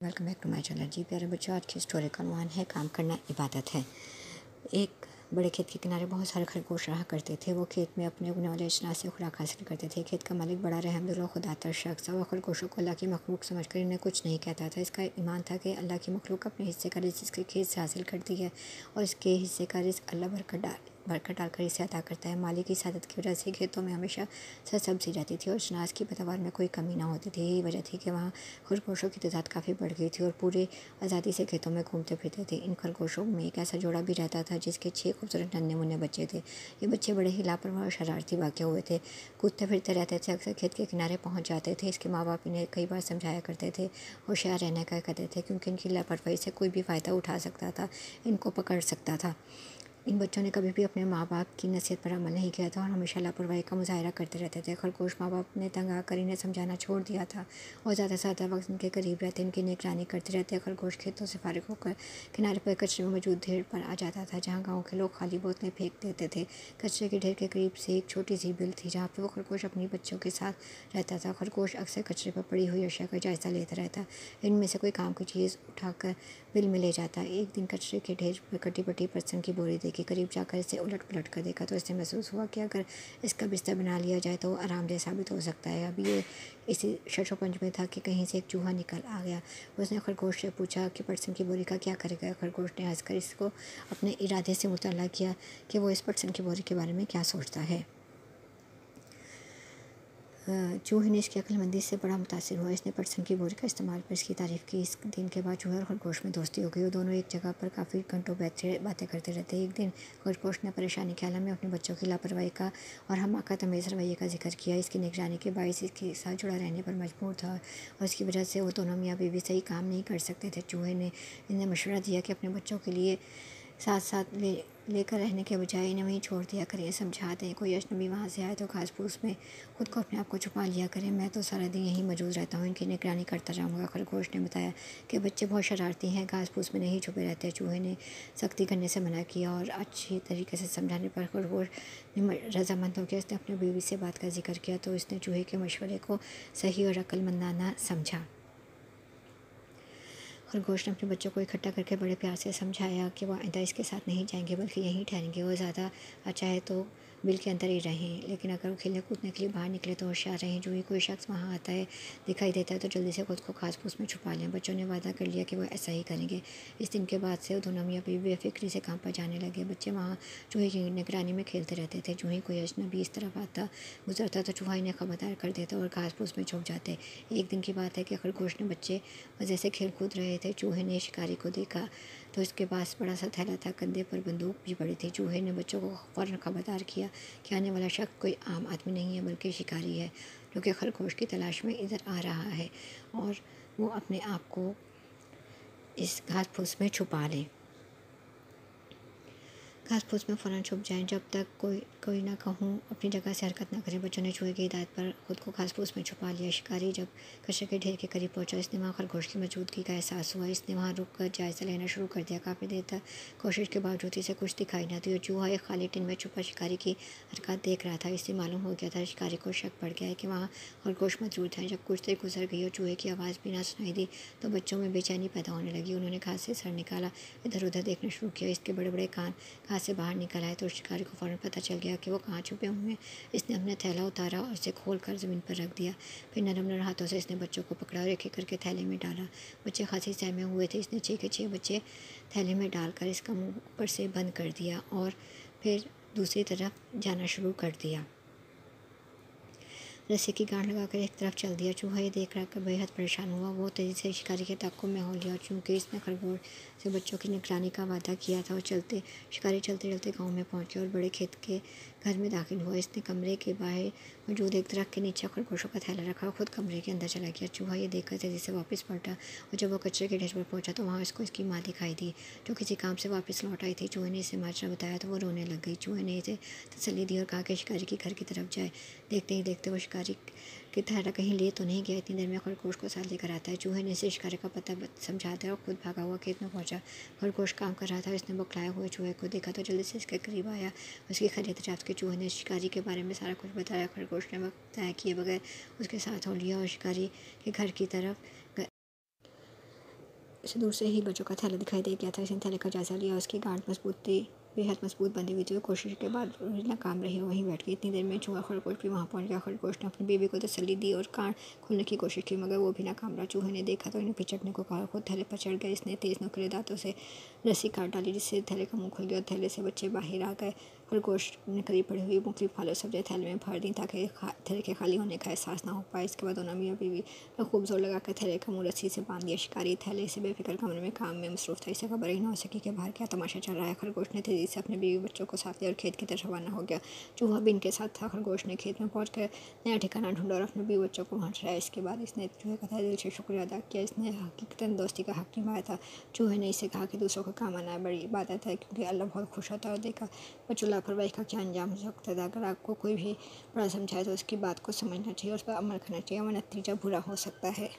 Welcome back to my channel. जी प्यारे बच्चों, आज की स्टोरी का उन्वान है काम करना इबादत है। एक बड़े खेत के किनारे बहुत सारे खरगोश रहा करते थे। वो खेत में अपने उगने वाले अजनास से खुराक हासिल करते थे। खेत का मालिक बड़ा रहमदिल और खुदातर शख्स था। वह खरगोशों को अल्लाह की मखलूक समझकर इन्हें कुछ नहीं कहता था। इसका ईमान था कि अल्लाह की मखलूक अपने हिस्से का रिज़्क इसके खेत से हासिल करती है और इसके हिस्से का रिज़्क अल्लाह बरकत डालकर इसे अदा करता है। मालिक की सादत की वजह से खेतों में हमेशा सरसब्जी रहती थी और अजनास की पैदावार में कोई कमी ना होती थी। यही वजह थी कि वहाँ खरगोशों की तादाद काफ़ी बढ़ गई थी और पूरे आज़ादी से खेतों में घूमते फिरते थे। इन खरगोशों में एक ऐसा जोड़ा भी रहता था जिसके 6 खूबसूरत नन्हे मुन्ने बच्चे थे। ये बच्चे बड़े ही लापरवाह और शरारती वाक़ हुए थे। कूदते फिरते रहते थे, अक्सर खेत के किनारे पहुँच जाते थे। इसके माँ बाप इन्हें कई बार समझाया करते थे, होशियार रहने का कहते थे, क्योंकि इनकी लापरवाही से कोई भी फ़ायदा उठा सकता था, इनको पकड़ सकता था। इन बच्चों ने कभी भी अपने माँ बाप की नसीहत पर अमल नहीं किया था और हमेशा लापरवाही का मुजाहरा करते रहते थे। खरगोश माँ बाप ने तंग आकर इन्हें समझाना छोड़ दिया था और ज़्यादा से ज़्यादा वक्त इनके करीब रहते, इनकी निगरानी करते रहते। खरगोश खेतों से फारिग होकर किनारे पर कचरे में मौजूद ढेर पर आ जाता था, जहाँ गाँव के लोग खाली बोतलें फेंक देते थे। कचरे के ढेर के करीब से एक छोटी सी बिल थी, जहाँ पर वो खरगोश अपनी बच्चों के साथ रहता था। खरगोश अक्सर कचरे पर पड़ी हुई अशिया का जायज़ा लेता रहता। इनमें से कोई काम की चीज़ उठाकर बिल में ले जाता। एक दिन कचरे के ढेर पर कटी पटी पत्थर की बोरी देखी। करीब जाकर इसे उलट पलट कर देखा तो इसे महसूस हुआ कि अगर इसका बिस्तर बना लिया जाए तो आरामदेह साबित हो सकता है। अभी ये इसी शशोपंज में था कि कहीं से एक चूहा निकल आ गया। उसने खरगोश से पूछा कि पटसन की बोरी का क्या करेगा। खरगोश ने हंसकर इसको अपने इरादे से मुतल्ला किया कि वो इस पटसन की बोरी के बारे में क्या सोचता है। चूहे ने इसकी अक्लमंदी से बड़ा मुतासिर हुआ। इसने पटसन की बोरी का इस्तेमाल पर इसकी तारीफ़ की। इस दिन के बाद चूहे और खरगोश में दोस्ती हो गई। वो दोनों एक जगह पर काफ़ी घंटों बातें करते रहते। एक दिन खरगोश ने परेशानी के आलम में अपने बच्चों की लापरवाही का और हमाका तमीज़ रवैये का जिक्र किया। इसकी निगरानी के बायस इसके साथ जुड़ा रहने पर मजबूर था और इसकी वजह से वो दोनों मियाँ बीवी सही काम नहीं कर सकते थे। चूहे ने इन्हें मशवरा दिया कि अपने बच्चों के लिए साथ साथ लेकर रहने के बजाय इन्हें वहीं छोड़ दिया करें। समझा दें, कोई अजनबी वहाँ से आए तो घास फूस में खुद को अपने आप को छुपा लिया करें। मैं तो सारा दिन यहीं मौजूद रहता हूँ, इनकी निगरानी करता रहूँगा। खरगोश ने बताया कि बच्चे बहुत शरारती हैं, घास फूस में नहीं छुपे रहते। चूहे ने सख्ती करने से मना किया और अच्छी तरीके से समझाने पर खरगोश ने रजामंद होकर इसने अपनी बीवी से बात का जिक्र किया तो इसने चूहे के मशवरे को सही और अक्लमंदाना समझा। खरगोश ने अपने बच्चों को इकट्ठा करके बड़े प्यार से समझाया कि वह आइंदा इसके साथ नहीं जाएंगे बल्कि यहीं ठहरेंगे। वो ज़्यादा अच्छा है तो बिल के अंदर ही रहें, लेकिन अगर वो खेलने कूदने के लिए बाहर निकले तो होशियार रहें। जो ही कोई शख्स वहाँ आता है दिखाई देता है तो जल्दी से खुद को घास फूस में छुपा लें। बच्चों ने वादा कर लिया कि वो ऐसा ही करेंगे। इस दिन के बाद से वो दोनों मियाँ बीवी बेफिक्री से काम पर जाने लगे। बच्चे वहाँ चूहे की निगरानी में खेलते रहते थे। जो ही कोई अजनबी इस तरफ आता गुजरता तो चूहा इन्हें खबरदार कर देता और घास फूस में छुप जाते। एक दिन की बात है कि खरगोश ने बच्चे मज़े से खेल कूद रहे थे। चूहे ने शिकारी को देखा तो इसके पास बड़ा सा थैला था, कंधे पर बंदूक भी पड़ी थी। चूहे ने बच्चों को फ़ौरन खबरदार किया कि आने वाला शख्स कोई आम आदमी नहीं है बल्कि शिकारी है, जो कि खरगोश की तलाश में इधर आ रहा है और वो अपने आप को इस घास फूस में छुपा ले। घास फूस में फ़ौरन छुप जाएं, जब तक कोई ना कहूँ अपनी जगह से हरकत ना करें। बच्चों ने चूहे की हिदायत पर खुद को घास फूस में छुपा लिया। शिकारी जब कचरे के ढेर के करीब पहुंचा, इसने वहाँ खरगोश की मौजूदगी का एहसास हुआ। इसने वहाँ रुक कर जायज़ा लेना शुरू कर दिया। काफ़ी देर तक कोशिश के बावजूद इसे कुछ दिखाई न दी और चूहा एक खाली टिन में छुपा शिकारी की हरकत देख रहा था। इससे मालूम हो गया था शिकारी को शक पड़ गया है कि वहाँ खरगोश मौजूद है। जब कुछ देर गुजर गई और चूहे की आवाज़ भी ना सुनाई दी तो बच्चों में बेचैनी पैदा होने लगी। उन्होंने घास से सर निकाला, इधर उधर देखना शुरू किया। इसके बड़े बड़े कान घास से बाहर निकल आए तो शिकारी को फ़ौरन पता चल गया कि वो कहाँ छुपे हुए हैं। इसने अपना थैला उतारा और उसे खोल कर ज़मीन पर रख दिया। फिर नरम नरम हाथों से इसने बच्चों को पकड़ा और एक एक करके थैले में डाला। बच्चे खांसी सहमे हुए थे। इसने 6 के 6 बच्चे थैले में डालकर इसका मुंह ऊपर से बंद कर दिया और फिर दूसरी तरफ जाना शुरू कर दिया। रस्सी की गांठ लगाकर एक तरफ चल दिया। चूहा ये देख कर बेहद परेशान हुआ। वो तेज़ी से शिकारी के ताक़ुब में हो लिया। चूँकि इसने खरगोश से बच्चों की निगरानी का वादा किया था और शिकारी चलते चलते गांव में पहुंच गया और बड़े खेत के घर में दाखिल हुआ। इसने कमरे के बाहर मौजूद एक दरख्त के नीचे खरगोशों का थैला रखा और खुद कमरे के अंदर चला गया। चूहा ये देखकर तेज़ी से वापस पलटा और जब वो कचरे के ढेर पर पहुंचा तो वहाँ उसको इसकी माँ दिखाई दी, जो किसी काम से वापस लौट आई थी। चूहे ने इसे माजरा बताया तो वो रोने लग गई। चूहे ने इसे तसल्ली दी और कहा कि शिकारी के घर की तरफ जाए। देखते ही देखते वो शिकारी कि थैला कहीं ले तो नहीं गया। इतनी देर में खरगोश को साथ लेकर आता है। चूहे ने इसे शिकारी का पता समझा दिया और खुद भागा हुआ खेत में पहुंचा। खरगोश काम कर रहा था। इसने बौखलाए हुए चूहे को देखा तो जल्दी से इसके करीब आया। उसकी खैरियत जांच के चूहे ने शिकारी के बारे में सारा कुछ बताया। खरगोश ने वक्त तय किए बगैर उसके साथ हो लिया और शिकारी के घर की तरफ उसे दूर से ही बच्चों का थैला दिखाई दे गया था। उसने थैले का जायजा लिया। उसकी गांठ मजबूत थी, बेहद मजबूत बंधी हुई थी। वो कोशिश के बाद नाकाम रही, वहीं बैठ गई। इतनी देर में चूहा खरगोश भी वहाँ पहुँच गया। खरगोश ने अपनी बीवी को तसल्ली दी और कान खोलने की कोशिश की, मगर वो भी नाकाम रहा। चूहे ने देखा तो इन्हें पिचकने को कहा। खुद थैले पर चढ़ गया। इसने तेज़ नुकीले दांतों से रस्सी काट डाली, जिससे थैले का मुंह खुल गया और थैले से बच्चे बाहर आ गए। खरगोश ने करीब पड़ी हुई मुख्तलिफ फलों सब्जियां थैले में भर दी, ताकि थैले के खाली होने का एहसास ना हो पाए। इसके बाद दोनों मियाँ बीवी ने खूब जोर लगाकर थैले का मुंह रस्सी से बांध दिया। शिकारी थैले से बेफिक्र कमरे में काम में मसरूफ था। इसे खबर ही ना हो सकी कि बाहर क्या तमाशा चल रहा है। खरगोश ने तेजी से अपने बीवी बच्चों को साथ लिया और खेत की तरफ रवाना हो गया। चूहा भी इनके साथ था। खरगोश ने खेत में पहुँच कर नया ठिकाना ढूंढा और अपने बीवी बच्चों को वहाँ ठहराया। इसके बाद इसने चूहे का दिल से शुक्रिया अदा किया। इसने हकीकतन दोस्ती का हक निभाया था। चूहे ने इसे कहा कि दूसरों का काम आना बड़ी इबादत है, क्योंकि अल्लाह बहुत खुश होता है। और देखा बच्चों, लापरवाही का क्या अंजाम हो सकता है। अगर आपको कोई भी बड़ा समझाए तो उसकी बात को समझना चाहिए, उस पर अमल करना चाहिए, वरना नतीजा बुरा हो सकता है।